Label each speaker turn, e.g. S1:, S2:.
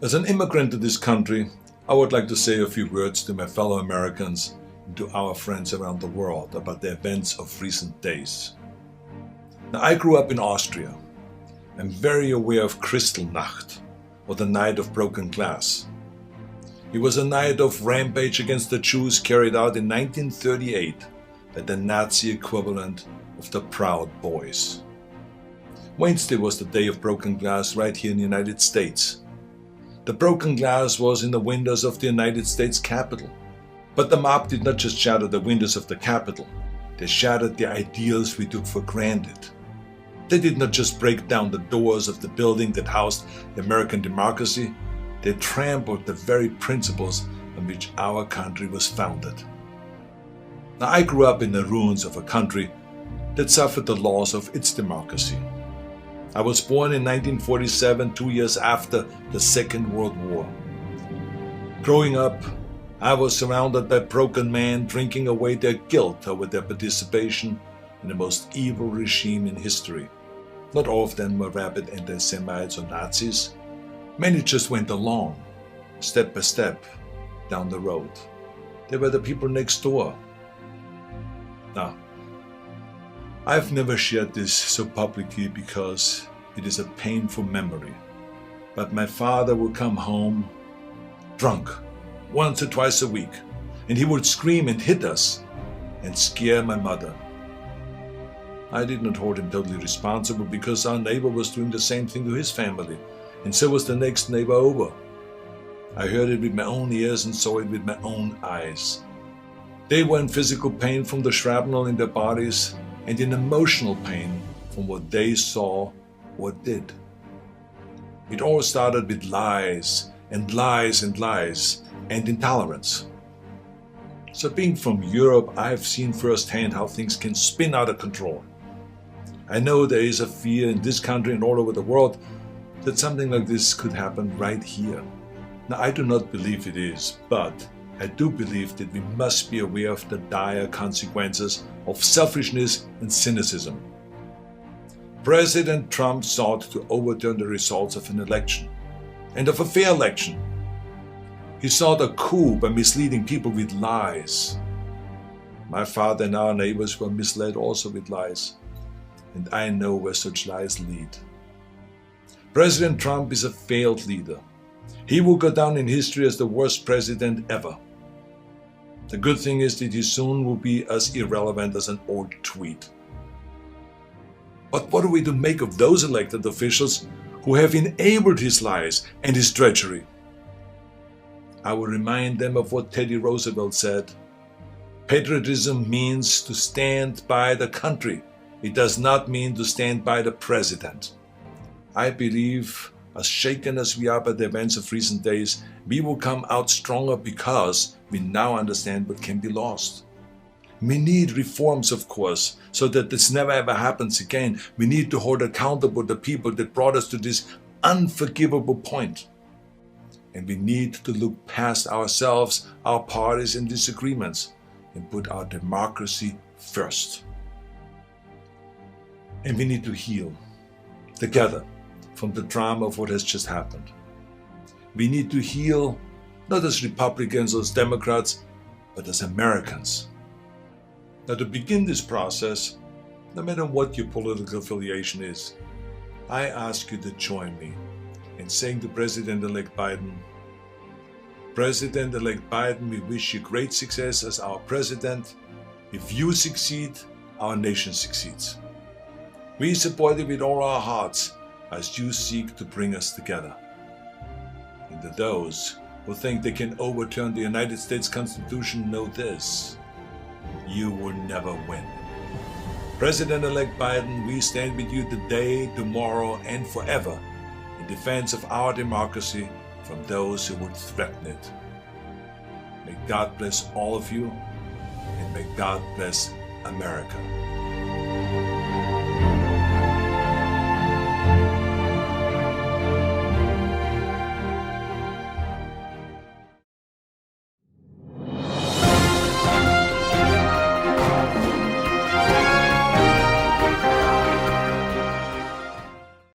S1: As an immigrant to this country, I would like to say a few words to my fellow Americans and to our friends around the world about the events of recent days. Now, I grew up in Austria. I'm very aware of Kristallnacht, or the Night of Broken Glass. It was a night of rampage against the Jews carried out in 1938 by the Nazi equivalent of the Proud Boys. Wednesday was the day of broken glass right here in the United States. The broken glass was in the windows of the United States Capitol. But the mob did not just shatter the windows of the Capitol, they shattered the ideals we took for granted. They did not just break down the doors of the building that housed the American democracy, they trampled the very principles on which our country was founded. Now, I grew up in the ruins of a country that suffered the loss of its democracy. I was born in 1947, 2 years after the Second World War. Growing up, I was surrounded by broken men drinking away their guilt over their participation in the most evil regime in history. Not all of them were rabid anti-Semites or Nazis. Many just went along, step by step, down the road. They were the people next door. Now, I've never shared this so publicly because it is a painful memory. But my father would come home drunk once or twice a week, and he would scream and hit us and scare my mother. I did not hold him totally responsible because our neighbor was doing the same thing to his family, and so was the next neighbor over. I heard it with my own ears and saw it with my own eyes. They were in physical pain from the shrapnel in their bodies and in emotional pain from what they saw or did. It all started with lies and lies and lies and intolerance. So being from Europe, I've seen firsthand how things can spin out of control. I know there is a fear in this country and all over the world that something like this could happen right here. Now, I do not believe it is, but I do believe that we must be aware of the dire consequences of selfishness and cynicism. President Trump sought to overturn the results of an election, and of a fair election. He sought a coup by misleading people with lies. My father and our neighbors were misled also with lies, and I know where such lies lead. President Trump is a failed leader. He will go down in history as the worst president ever. The good thing is that he soon will be as irrelevant as an old tweet. But what are we to make of those elected officials who have enabled his lies and his treachery? I will remind them of what Teddy Roosevelt said. Patriotism means to stand by the country. It does not mean to stand by the president. I believe, as shaken as we are by the events of recent days, we will come out stronger because we now understand what can be lost. We need reforms, of course, so that this never ever happens again. We need to hold accountable the people that brought us to this unforgivable point. And we need to look past ourselves, our parties and disagreements, and put our democracy first. And we need to heal together from the drama of what has just happened. We need to heal not as Republicans or as Democrats, but as Americans. Now, to begin this process, no matter what your political affiliation is, I ask you to join me in saying to President-elect Biden, President-elect Biden, we wish you great success as our president. If you succeed, our nation succeeds. We support you with all our hearts as you seek to bring us together. And to those who think they can overturn the United States Constitution, know this: you will never win. President-elect Biden, we stand with you today, tomorrow, and forever in defense of our democracy from those who would threaten it. May God bless all of you, and may God bless America.